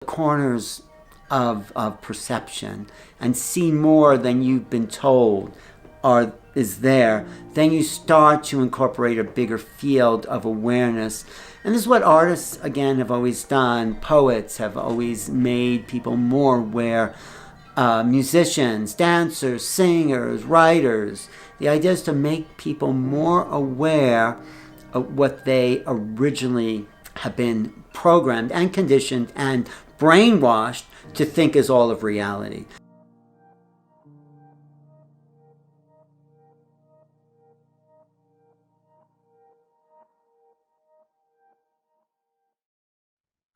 corners of perception and see more than you've been told is there, then you start to incorporate a bigger field of awareness. And this is what artists, again, have always done. Poets have always made people more aware. Musicians, dancers, singers, writers. The idea is to make people more aware of what they originally have been programmed and conditioned and brainwashed to think is all of reality.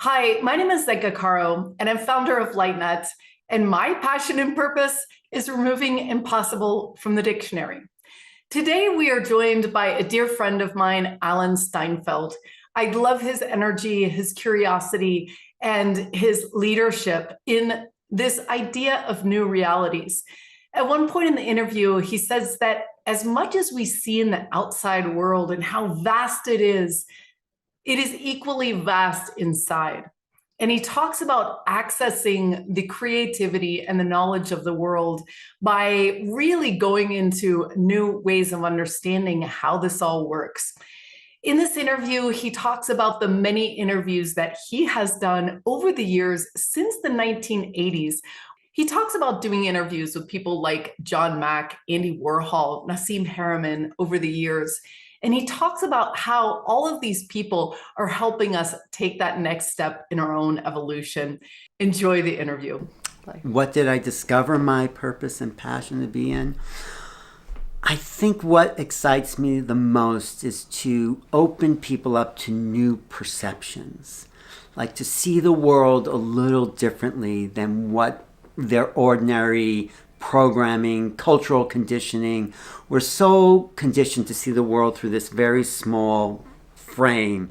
Hi, my name is Zenka Caro, and I'm founder of LightNet, and my passion and purpose is removing impossible from the dictionary. Today, we are joined by a dear friend of mine, Alan Steinfeld. I love his energy, his curiosity, and his leadership in this idea of new realities. At one point in the interview, he says that as much as we see in the outside world and how vast it is equally vast inside. And he talks about accessing the creativity and the knowledge of the world by really going into new ways of understanding how this all works. In this interview, he talks about the many interviews that he has done over the years since the 1980s. He talks about doing interviews with people like John Mack, Andy Warhol, Nassim Haramein over the years. And he talks about how all of these people are helping us take that next step in our own evolution. Enjoy the interview. Bye. What did I discover my purpose and passion to be in? I think what excites me the most is to open people up to new perceptions, like to see the world a little differently than what their ordinary programming, cultural conditioning. We're so conditioned to see the world through this very small frame.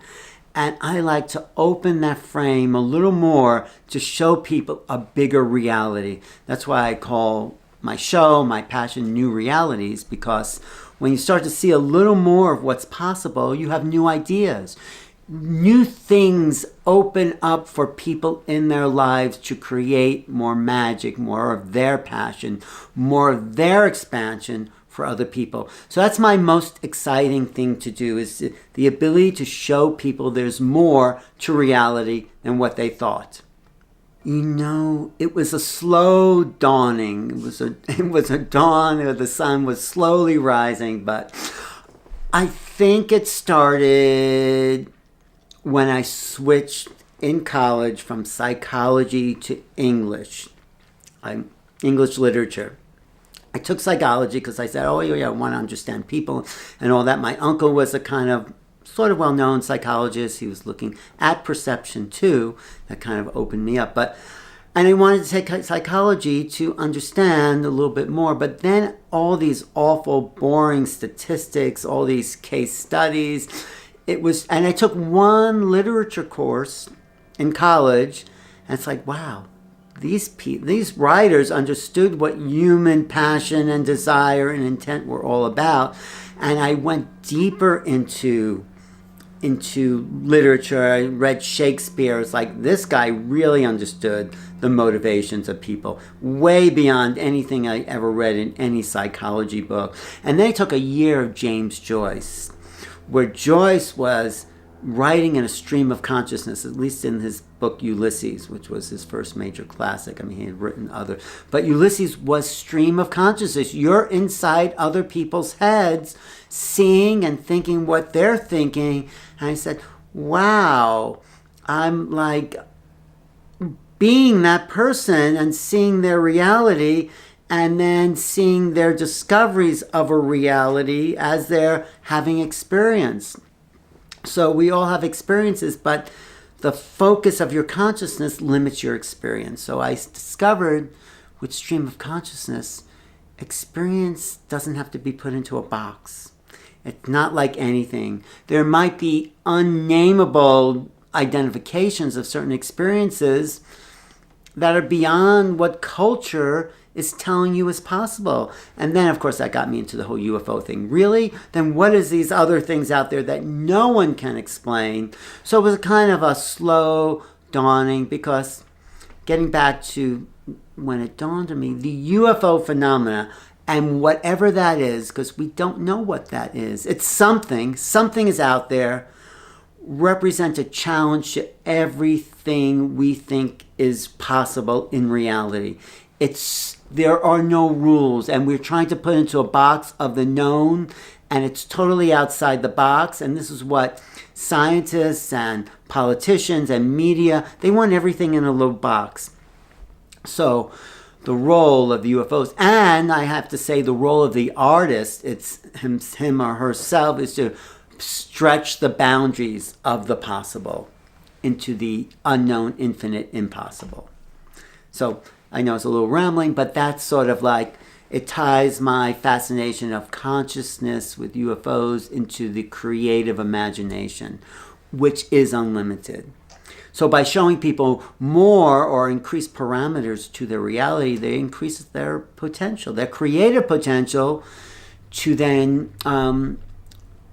And I like to open that frame a little more to show people a bigger reality. That's why I call my show, my passion, New Realities, because when you start to see a little more of what's possible, you have new ideas. New things open up for people in their lives to create more magic, more of their passion, more of their expansion for other people. So that's my most exciting thing to do, is the ability to show people there's more to reality than what they thought. You know, it was a slow dawning. It was a dawn where the sun was slowly rising, but I think it started when I switched in college from psychology to English literature. I took psychology because I said, oh yeah, I want to understand people and all that. My uncle was a kind of sort of well-known psychologist. He was looking at perception too. That kind of opened me up. And I wanted to take psychology to understand a little bit more. But then all these awful, boring statistics, all these case studies, and I took one literature course in college, and it's like, wow, these writers understood what human passion and desire and intent were all about. And I went deeper into literature. I read Shakespeare. It's like, this guy really understood the motivations of people, way beyond anything I ever read in any psychology book. And then I took a year of James Joyce, where Joyce was writing in a stream of consciousness, at least in his book Ulysses, which was his first major classic. I mean, he had written other, but Ulysses was stream of consciousness. You're inside other people's heads, seeing and thinking what they're thinking. And I said, wow, I'm like being that person and seeing their reality, and then seeing their discoveries of a reality as they're having experience. So we all have experiences, but the focus of your consciousness limits your experience. So I discovered with stream of consciousness, experience doesn't have to be put into a box. It's not like anything. There might be unnameable identifications of certain experiences that are beyond what culture is telling you is possible. And then, of course, that got me into the whole UFO thing. Really? Then what is these other things out there that no one can explain? So it was kind of a slow dawning, because getting back to when it dawned on me, the UFO phenomena, and whatever that is, because we don't know what that is. It's something is out there, represent a challenge to everything we think is possible in reality. There are no rules, and we're trying to put into a box of the known, and it's totally outside the box. And this is what scientists and politicians and media, they want everything in a little box. So the role of the UFOs, and I have to say the role of the artist, it's him or herself, is to stretch the boundaries of the possible into the unknown, infinite, impossible. So I know it's a little rambling, but that's sort of like, it ties my fascination of consciousness with UFOs into the creative imagination, which is unlimited. So by showing people more or increased parameters to their reality, they increase their potential, their creative potential, to then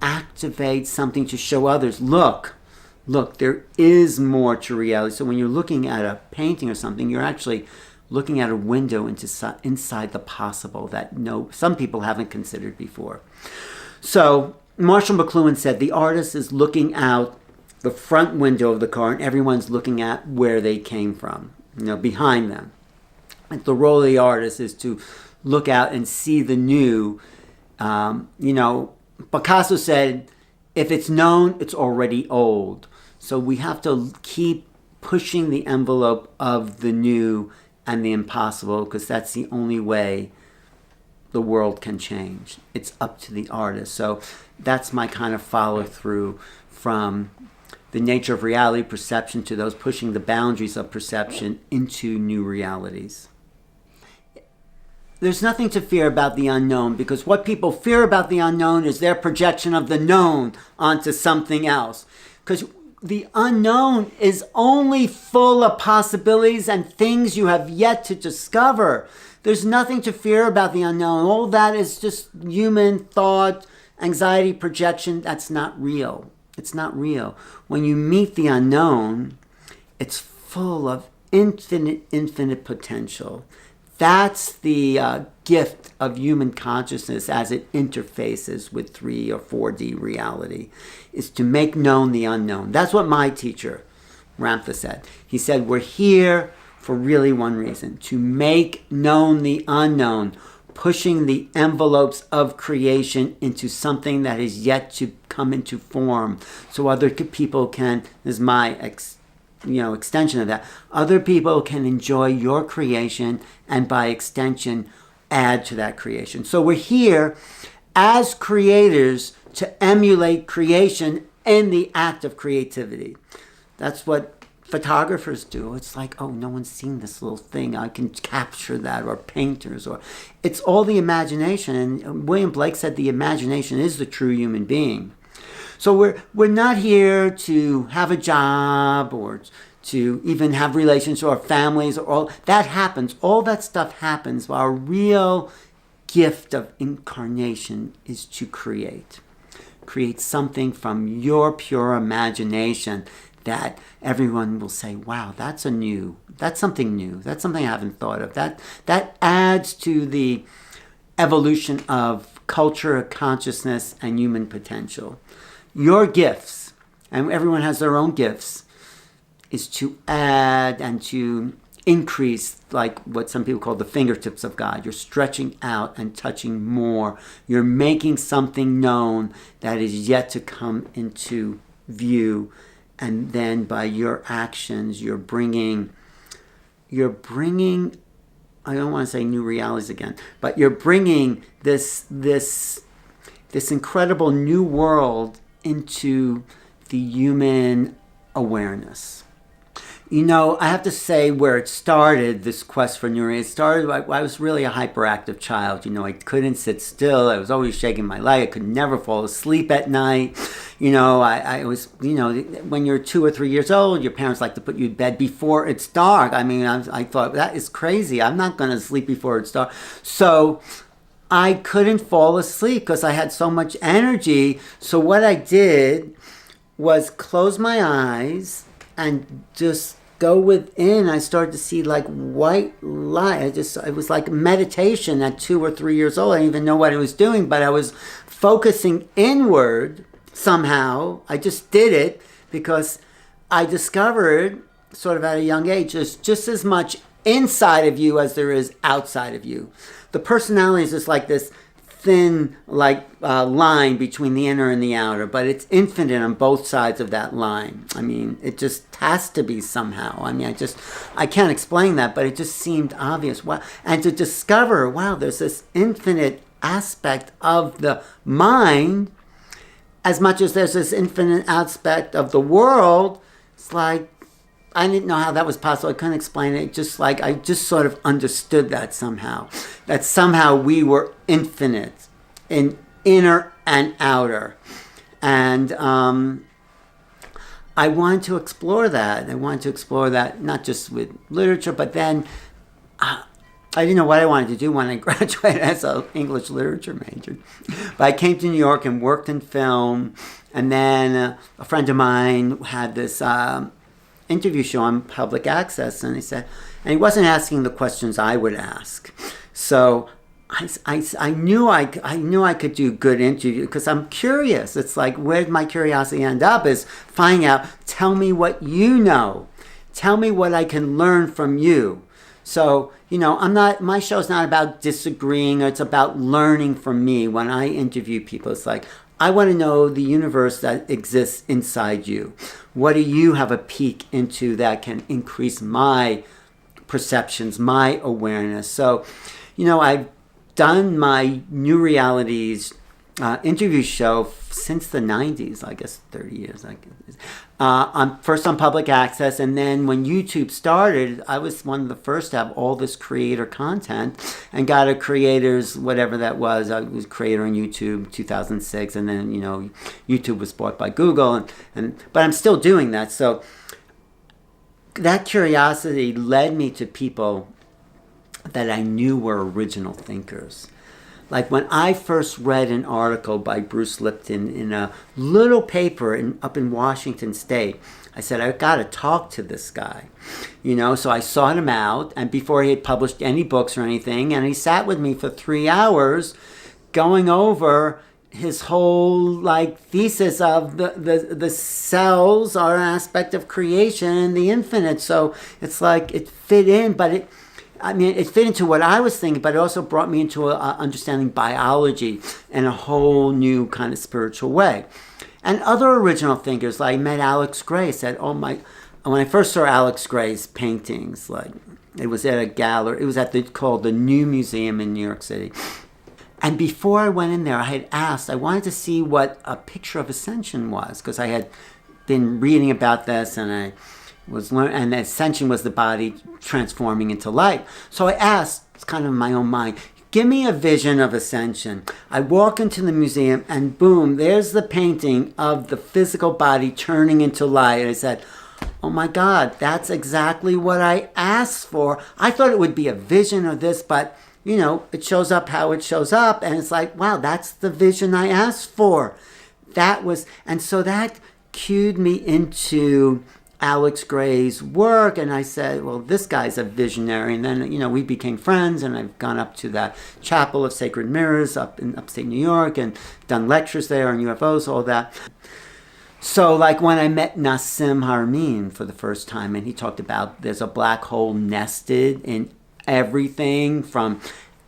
activate something to show others, look, there is more to reality. So when you're looking at a painting or something, you're actually looking at a window inside the possible that some people haven't considered before. So Marshall McLuhan said the artist is looking out the front window of the car, and everyone's looking at where they came from, behind them. And the role of the artist is to look out and see the new. Picasso said, if it's known, it's already old. So we have to keep pushing the envelope of the new and the impossible, because that's the only way the world can change. It's up to the artist. So that's my kind of follow through from the nature of reality perception to those pushing the boundaries of perception into new realities. There's nothing to fear about the unknown, because what people fear about the unknown is their projection of the known onto something else. Because the unknown is only full of possibilities and things you have yet to discover. There's nothing to fear about the unknown. All that is just human thought, anxiety, projection. That's not real. It's not real. When you meet the unknown, it's full of infinite potential. That's the gift of human consciousness as it interfaces with 3 or 4D reality, is to make known the unknown. That's what my teacher, Ramtha, said. He said, we're here for really one reason, to make known the unknown, pushing the envelopes of creation into something that is yet to come into form, so other people can, this is my extension of that, other people can enjoy your creation and by extension add to that creation. So we're here as creators to emulate creation in the act of creativity. That's what photographers do. It's like, oh, no one's seen this little thing, I can capture that. Or painters, or it's all the imagination. And William Blake said the imagination is the true human being. So we're not here to have a job or to even have relations or families, or all that happens. All that stuff happens. Our real gift of incarnation is to create something from your pure imagination that everyone will say, wow, that's something new. That's something I haven't thought of. That adds to the evolution of culture, consciousness, and human potential. Your gifts, and everyone has their own gifts, is to add and to increase, like what some people call the fingertips of God. You're stretching out and touching more. You're making something known that is yet to come into view. And then by your actions, you're bringing, I don't want to say new realities again, but you're bringing this incredible new world into the human awareness. I have to say where it started, this quest for new reality, it started, I was really a hyperactive child. I couldn't sit still. I was always shaking my leg. I could never fall asleep at night. I was, when you're 2 or 3 years old, your parents like to put you in bed before it's dark. I thought, that is crazy. I'm not going to sleep before it's dark. So I couldn't fall asleep because I had so much energy. So what I did was close my eyes and just go within. I started to see like white light. It was like meditation at 2 or 3 years old. I didn't even know what I was doing, but I was focusing inward somehow. I just did it because I discovered sort of at a young age, there's just as much inside of you as there is outside of you. The personality is just like this thin line between the inner and the outer, but it's infinite on both sides of that line. I mean, it just has to be somehow. I mean, I can't explain that, but it just seemed obvious. Wow. And to discover, wow, there's this infinite aspect of the mind as much as there's this infinite aspect of the world. It's like, I didn't know how that was possible. I couldn't explain it. I just sort of understood that somehow. That somehow we were infinite in inner and outer. And I wanted to explore that. Not just with literature, but then I didn't know what I wanted to do when I graduated as an English literature major. But I came to New York and worked in film. And then a friend of mine had this interview show on public access, and he wasn't asking the questions I would ask. So I knew I could do good interview because I'm curious. It's like, where did my curiosity end up is finding out, tell me what you know. Tell me what I can learn from you. So, my show's not about disagreeing, or it's about learning from me. When I interview people, it's like, I want to know the universe that exists inside you. What do you have a peek into that can increase my perceptions, my awareness? So, I've done my New Realities interview show since the 90s, I guess 30 years. First on public access, and then when YouTube started, I was one of the first to have all this creator content, and got a creator's, whatever that was. I was creator on YouTube 2006, and then YouTube was bought by Google, but I'm still doing that. So that curiosity led me to people that I knew were original thinkers. Like when I first read an article by Bruce Lipton in a little paper up in Washington State, I said, I got to talk to this guy. So I sought him out, and before he had published any books or anything, and he sat with me for 3 hours going over his whole thesis of the cells are an aspect of creation and the infinite. So it's like it fit in, but it fit into what I was thinking, but it also brought me into understanding biology in a whole new kind of spiritual way. And other original thinkers, like I met Alex Gray, said, when I first saw Alex Gray's paintings, it was at a gallery, it was called the New Museum in New York City. And before I went in there, I wanted to see what a picture of ascension was, because I had been reading about this, and and ascension was the body transforming into light. So I asked, it's kind of in my own mind, give me a vision of ascension. I walk into the museum, and boom, there's the painting of the physical body turning into light. And I said, oh my God, that's exactly what I asked for. I thought it would be a vision of this, but it shows up how it shows up. And it's like, wow, that's the vision I asked for. And so that cued me into Alex Gray's work, and I said, well, this guy's a visionary. And then, we became friends, and I've gone up to that Chapel of Sacred Mirrors up in upstate New York and done lectures there on UFOs, all that. So, when I met Nassim Haramein for the first time, and he talked about there's a black hole nested in everything from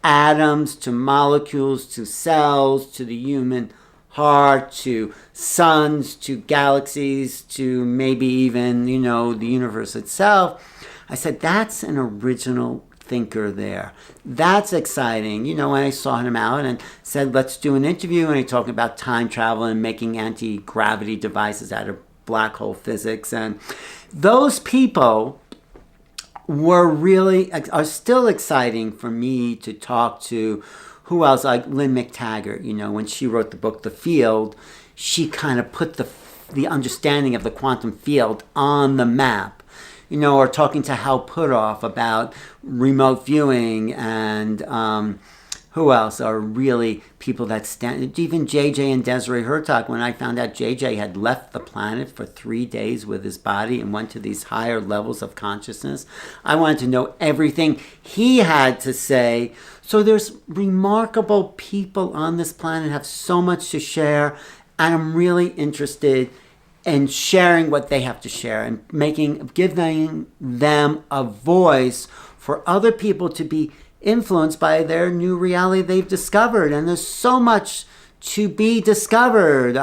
atoms to molecules to cells to the human heart to suns to galaxies to maybe even, the universe itself. I said, that's an original thinker there. That's exciting. When I saw him out and said, let's do an interview, and he talked about time travel and making anti-gravity devices out of black hole physics. And those people are still exciting for me to talk to. Who else? Like Lynn McTaggart, when she wrote the book The Field, she kind of put the understanding of the quantum field on the map. Or talking to Hal Puthoff about remote viewing and Who else are really people that stand? Even JJ and Desiree Hertog, when I found out JJ had left the planet for 3 days with his body and went to these higher levels of consciousness, I wanted to know everything he had to say. So there's remarkable people on this planet, have so much to share, and I'm really interested in sharing what they have to share and giving them a voice for other people to be influenced by their new reality they've discovered. And there's so much to be discovered.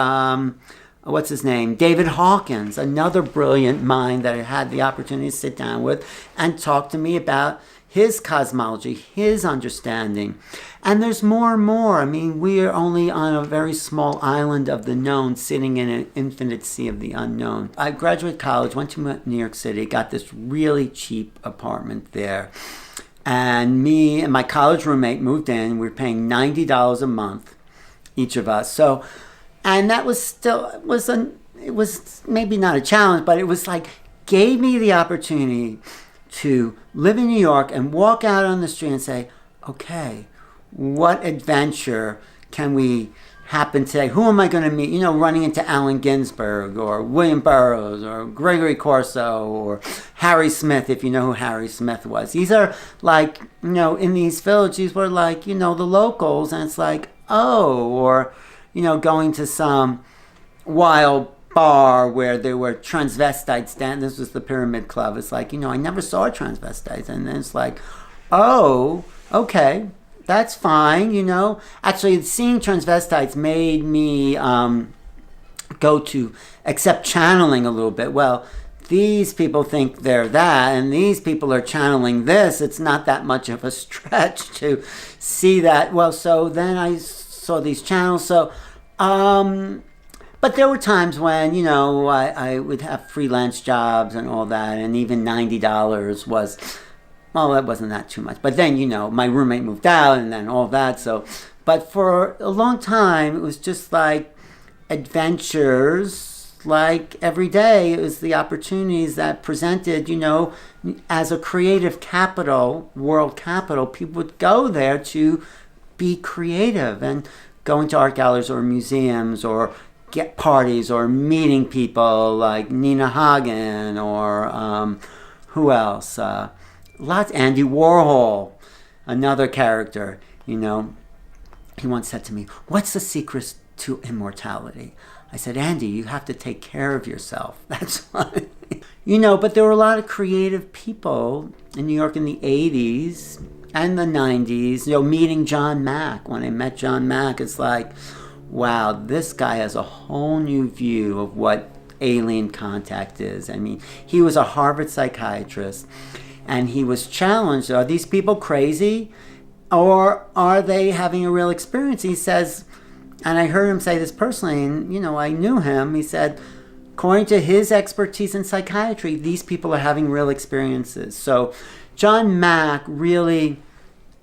What's his name? David Hawkins, another brilliant mind that I had the opportunity to sit down with and talk to me about his cosmology, his understanding. And there's more and more. I mean, we're only on a very small island of the known, sitting in an infinite sea of the unknown. I graduated college, went to New York City, got this really cheap apartment there. And me and my college roommate moved in. We were paying $90 a month, each of us. So, and that was still, it was maybe not a challenge, but it was like, gave me the opportunity to live in New York and walk out on the street and say, okay, what adventure can we happen today? Who am I going to meet? You know, running into Allen Ginsberg or William Burroughs or Gregory Corso or Harry Smith, if you know who Harry Smith was. These are like, you know, in these villages were like, you know, the locals, and it's like, oh, or, you know, going to some wild bar where there were transvestites dancing. This was the Pyramid Club. It's like, you know, I never saw transvestites. And then it's like, oh, okay, that's fine, you know. Actually, seeing transvestites made me go to accept channeling a little bit. Well, these people think they're that, and these people are channeling this. It's not that much of a stretch to see that. Well, so then I saw these channels. So, but there were times when, you know, I would have freelance jobs and all that, and even $90 was, well, that wasn't that too much. But then, you know, my roommate moved out and then all that. So, but for a long time, it was just like adventures, like every day. It was the opportunities that presented, you know, as a creative capital, world capital, people would go there to be creative and go into art galleries or museums or get parties or meeting people like Nina Hagen or who else? Lots. Andy Warhol, another character. You know, he once said to me, "What's the secret to immortality?" I said, "Andy, you have to take care of yourself." That's why. You know, but there were a lot of creative people in New York in the 80s and the 90s. You know, meeting John Mack. When I met John Mack, it's like, wow, this guy has a whole new view of what alien contact is. I mean, he was a Harvard psychiatrist, and he was challenged, are these people crazy, or are they having a real experience? He says, and I heard him say this personally, and, you know, I knew him, he said, according to his expertise in psychiatry, these people are having real experiences. So John Mack really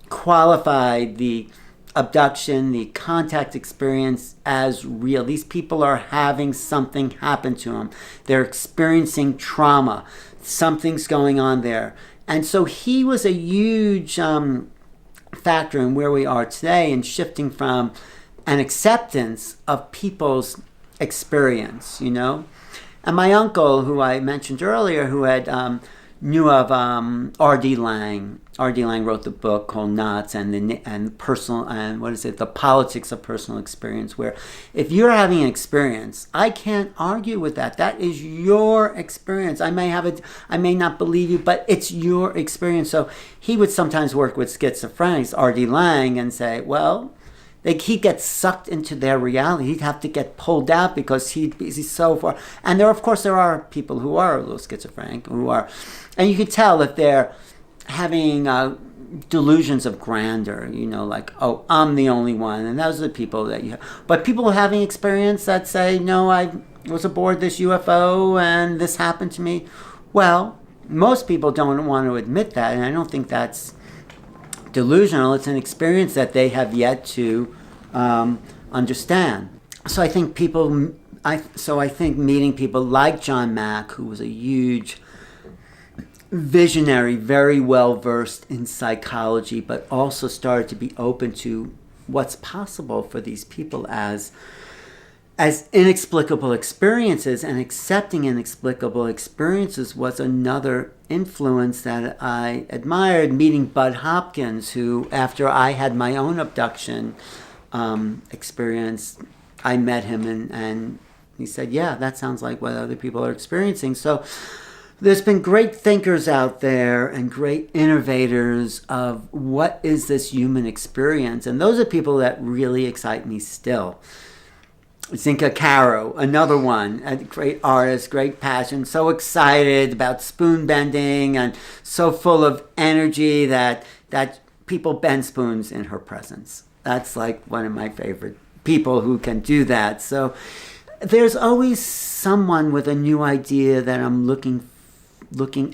qualified the abduction, the contact experience as real. These people are having something happen to them. They're experiencing trauma. Something's going on there. And so he was a huge factor in where we are today in shifting from an acceptance of people's experience, you know. And my uncle, who I mentioned earlier, who had knew of R.D. Lang. R.D. Lang wrote the book called Knots and personal, and what is it, The Politics of Personal Experience, where if you're having an experience, I can't argue with that. That is your experience. I may not believe you, but it's your experience. So he would sometimes work with schizophrenics, R.D. Lang, and say, well, he gets sucked into their reality. He'd have to get pulled out because he's so far. And there are people who are a little schizophrenic, who are, and you can tell if they're having delusions of grandeur, you know, like, oh, I'm the only one. And those are the people that you have. But people having experience that say, no, I was aboard this UFO and this happened to me. Well, most people don't want to admit that, and I don't think that's delusional. It's an experience that they have yet to understand. So I think meeting people like John Mack, who was a huge visionary, very well versed in psychology, but also started to be open to what's possible for these people as inexplicable experiences. And accepting inexplicable experiences was another influence that I admired. Meeting Bud Hopkins, who, after I had my own abduction experience, I met him, and he said, yeah, that sounds like what other people are experiencing. So there's been great thinkers out there and great innovators of what is this human experience. And those are people that really excite me still. Zinka Caro, another one, a great artist, great passion, so excited about spoon bending and so full of energy that people bend spoons in her presence. That's like one of my favorite people who can do that. So there's always someone with a new idea that I'm looking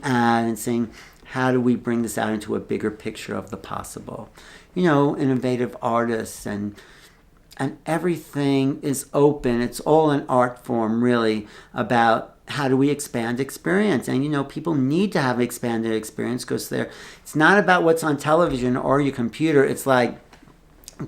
at and saying, how do we bring this out into a bigger picture of the possible? Innovative artists and everything is open. It's all an art form, really, about how do we expand experience. And, people need to have expanded experience because it's not about what's on television or your computer. It's like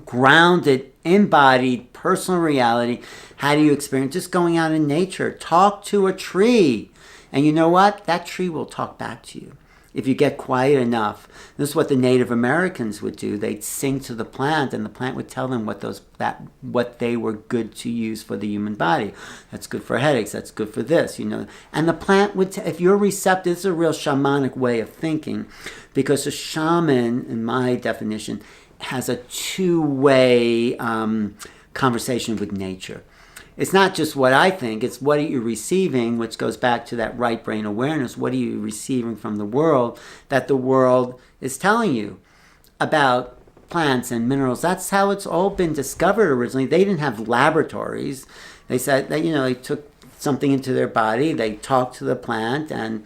grounded, embodied, personal reality. How do you experience just going out in nature? Talk to a tree. And you know what? That tree will talk back to you. If you get quiet enough. This is what the Native Americans would do. They'd sing to the plant, and the plant would tell them what they were good to use for the human body. That's good for headaches. That's good for this, And the plant would, if you're receptive, this is a real shamanic way of thinking, because a shaman, in my definition, has a two-way conversation with nature. It's not just what I think, it's what are you receiving, which goes back to that right brain awareness. What are you receiving from the world that the world is telling you about plants and minerals? That's how it's all been discovered originally. They didn't have laboratories. They said that, they took something into their body, they talked to the plant, and,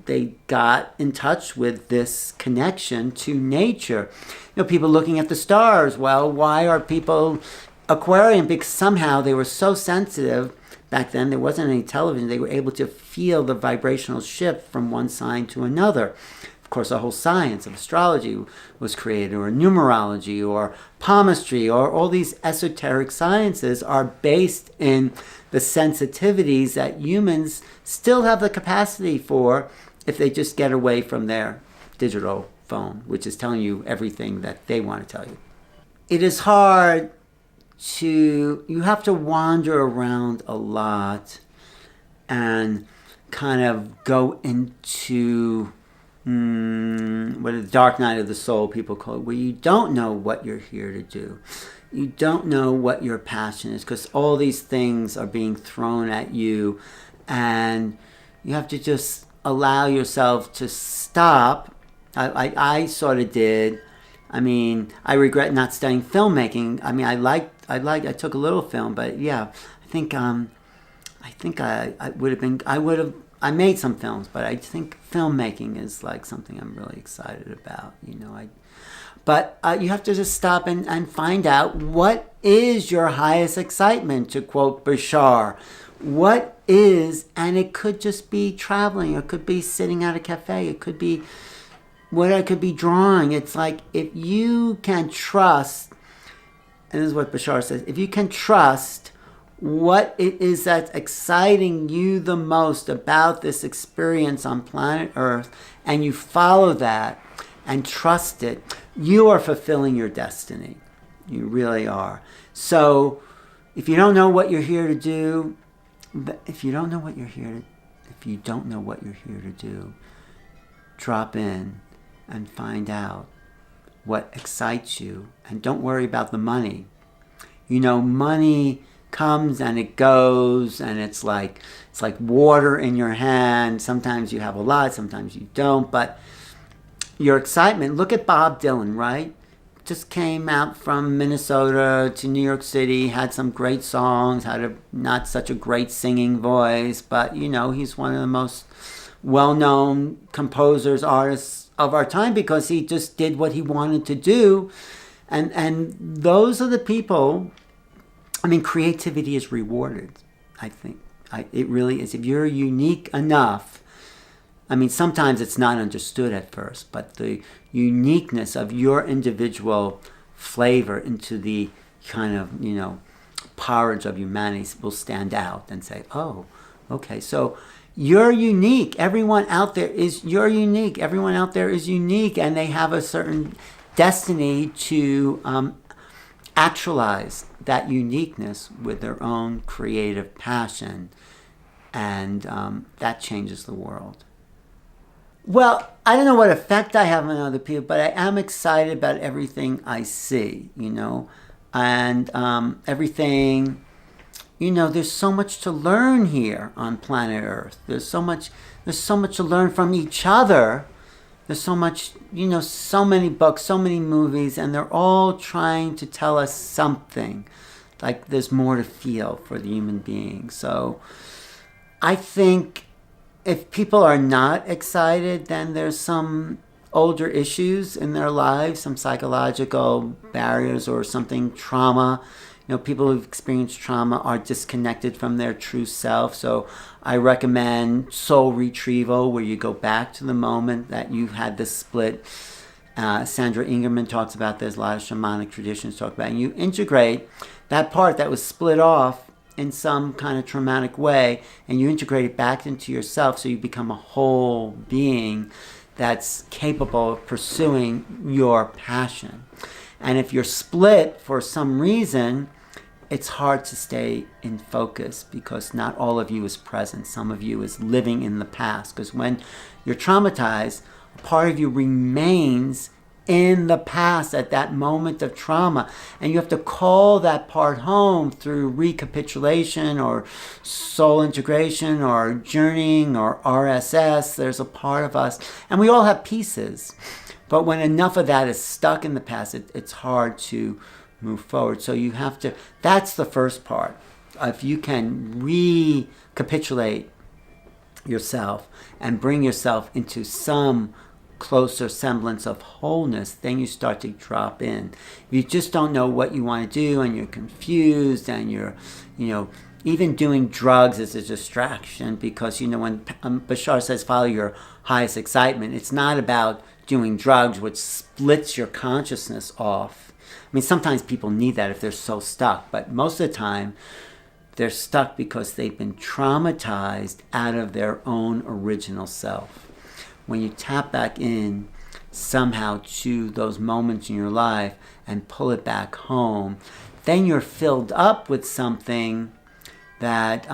they got in touch with this connection to nature. People looking at the stars. Well, why are people aquarium? Because somehow they were so sensitive back then. There wasn't any television. They were able to feel the vibrational shift from one sign to another. Of course, the whole science of astrology was created, or numerology, or palmistry, or all these esoteric sciences are based in the sensitivities that humans still have the capacity for if they just get away from their digital phone, which is telling you everything that they want to tell you. It is hard you have to wander around a lot and kind of go into what a dark night of the soul, people call it, where you don't know what you're here to do. You don't know what your passion is, because all these things are being thrown at you, and you have to just allow yourself to stop. I sort of did. I regret not studying filmmaking. I took a little film, but yeah, I made some films, but I think filmmaking is like something I'm really excited about. But you have to just stop and find out what is your highest excitement, to quote Bashar. What is, and it could just be traveling, it could be sitting at a cafe, it could be drawing. It's like, if you can trust, and this is what Bashar says, if you can trust what it is that's exciting you the most about this experience on planet Earth, and you follow that and trust it, you are fulfilling your destiny. You really are. So if you don't know what you're here to do, drop in and find out what excites you, and don't worry about the money. Money comes and it goes, and it's like water in your hand. Sometimes you have a lot, sometimes you don't, but your excitement, look at Bob Dylan, right? Just came out from Minnesota to New York City, had some great songs, had not such a great singing voice, but he's one of the most well-known composers, artists of our time, because he just did what he wanted to do. And those are the people. Creativity is rewarded, I think. It really is. If you're unique enough I mean, sometimes it's not understood at first, but the uniqueness of your individual flavor into the kind of, porridge of humanity will stand out and say, oh, okay, so you're unique. Everyone out there is unique. Everyone out there is unique, and they have a certain destiny to actualize that uniqueness with their own creative passion, and that changes the world. Well, I don't know what effect I have on other people, but I am excited about everything I see, and everything, there's so much to learn here on planet Earth. There's so much to learn from each other. There's so much, so many books, so many movies, and they're all trying to tell us something. Like there's more to feel for the human being. So I think if people are not excited, then there's some older issues in their lives, some psychological barriers or something, trauma. People who've experienced trauma are disconnected from their true self. So I recommend soul retrieval, where you go back to the moment that you had this split. Sandra Ingerman talks about this. A lot of shamanic traditions talk about it. And you integrate that part that was split off in some kind of traumatic way, and you integrate it back into yourself, so you become a whole being that's capable of pursuing your passion. And if you're split for some reason, it's hard to stay in focus, because not all of you is present. Some of you is living in the past, because when you're traumatized, a part of you remains in the past at that moment of trauma, and you have to call that part home through recapitulation or soul integration or journeying or RSS. There's a part of us, and we all have pieces, but when enough of that is stuck in the past, it's hard to move forward. So you have to, that's the first part. If you can recapitulate yourself and bring yourself into some closer semblance of wholeness, then you start to drop in. If you just don't know what you want to do, and you're confused, and you're, even doing drugs is a distraction, because, when Bashar says follow your highest excitement, it's not about doing drugs, which splits your consciousness off. I mean, sometimes people need that if they're so stuck, but most of the time they're stuck because they've been traumatized out of their own original self. When you tap back in somehow to those moments in your life and pull it back home, then you're filled up with something that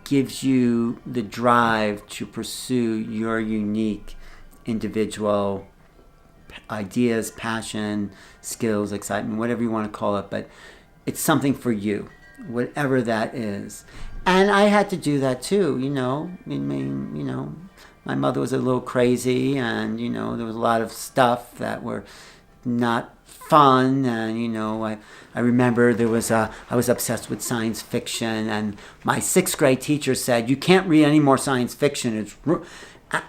gives you the drive to pursue your unique individual ideas, passion, skills, excitement, whatever you want to call it, but it's something for you, whatever that is. And I had to do that too, my mother was a little crazy, and, there was a lot of stuff that were not fun. And, I remember I was obsessed with science fiction, and my 6th grade teacher said, you can't read any more science fiction.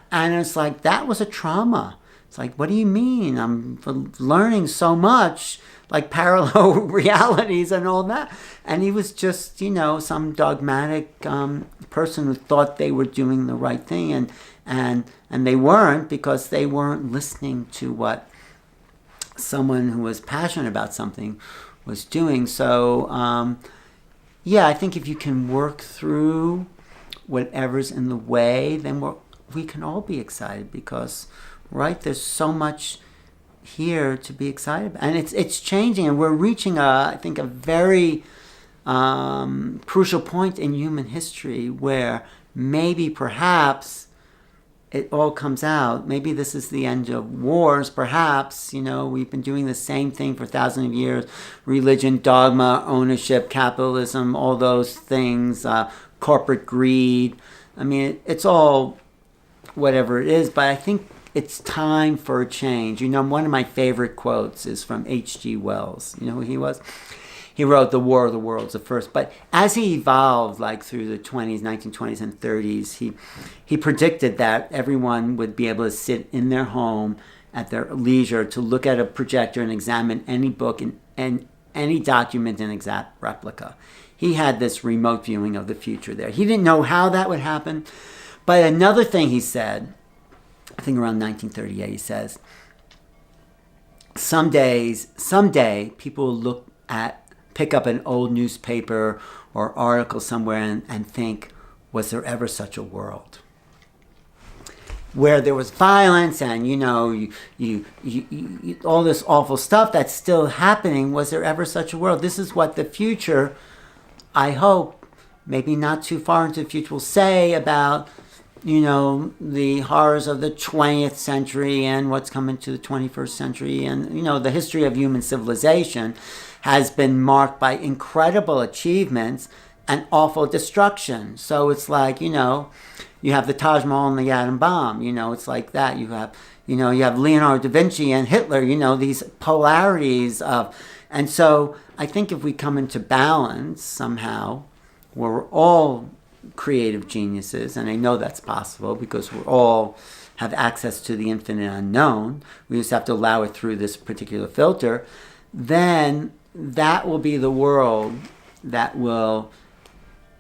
And it's like, that was a trauma. It's like, what do you mean? I'm learning so much, like parallel realities and all that. And he was just, some dogmatic person who thought they were doing the right thing, and they weren't, because they weren't listening to what someone who was passionate about something was doing. So, I think if you can work through whatever's in the way, then we can all be excited, because, right, there's so much here to be excited about. And it's changing, and we're reaching, I think, a very crucial point in human history where maybe, perhaps, it all comes out. Maybe this is the end of wars, perhaps. We've been doing the same thing for thousands of years. Religion, dogma, ownership, capitalism, all those things, corporate greed. I mean, it's all whatever it is, but I think it's time for a change. One of my favorite quotes is from H.G. Wells. You know who he was? He wrote The War of the Worlds, the first. But as he evolved, like through the 1920s and 30s, he predicted that everyone would be able to sit in their home at their leisure to look at a projector and examine any book and any document in exact replica. He had this remote viewing of the future there. He didn't know how that would happen, But another thing he said, I think around 1938, he says, someday people will pick up an old newspaper or article somewhere and think, was there ever such a world? Where there was violence and, all this awful stuff that's still happening, was there ever such a world? This is what the future, I hope, maybe not too far into the future, will say about, the horrors of the 20th century and what's coming to the 21st century. And, the history of human civilization has been marked by incredible achievements and awful destruction. So it's like, you have the Taj Mahal and the atom bomb, it's like that. You have Leonardo da Vinci and Hitler, these polarities of, and so I think if we come into balance somehow, where we're all creative geniuses, and I know that's possible because we all have access to the infinite unknown, we just have to allow it through this particular filter, then that will be the world that will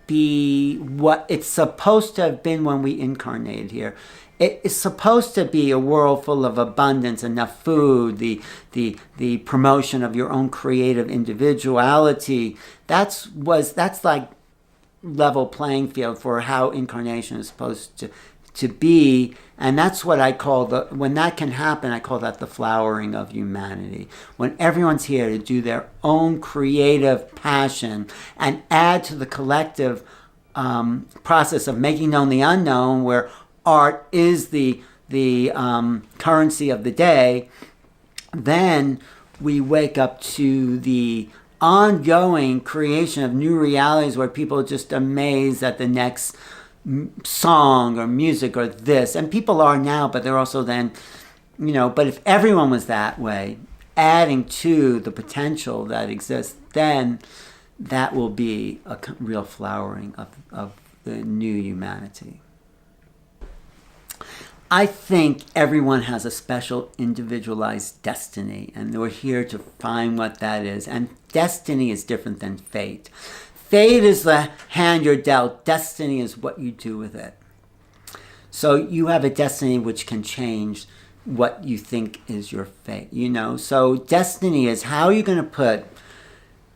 be what it's supposed to have been when we incarnated here. It is supposed to be a world full of abundance, enough food, the promotion of your own creative individuality. That's like level playing field for how incarnation is supposed to be. And that's what I call when that can happen, I call that the flowering of humanity. When everyone's here to do their own creative passion and add to the collective process of making known the unknown, where art is the currency of the day, then we wake up to the ongoing creation of new realities where people are just amazed at the next song or music or this. And people are now, but they're also then, but if everyone was that way, adding to the potential that exists, then that will be a real flowering of the new humanity. I think everyone has a special individualized destiny, and we're here to find what that is. And destiny is different than fate. Fate is the hand you're dealt. Destiny is what you do with it. So you have a destiny which can change what you think is your fate, So destiny is how you're going to put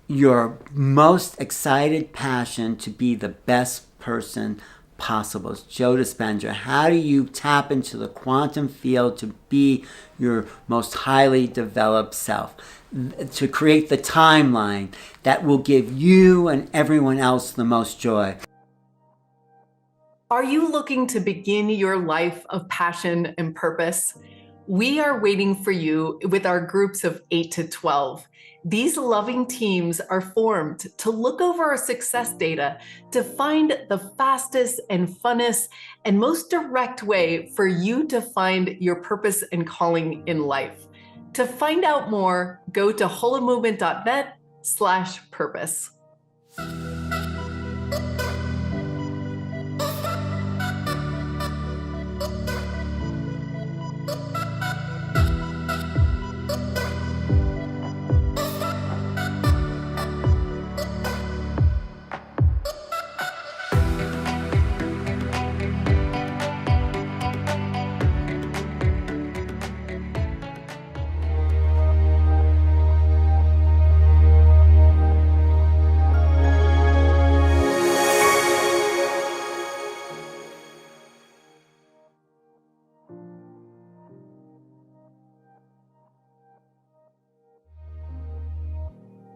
your most excited passion to be the best person possible. It's Joe Dispenza. How do you tap into the quantum field to be your most highly developed self? To create the timeline that will give you and everyone else the most joy. Are you looking to begin your life of passion and purpose? We are waiting for you with our groups of 8 to 12. These loving teams are formed to look over our success data to find the fastest and funnest and most direct way for you to find your purpose and calling in life. To find out more, go to holomovement.net/purpose.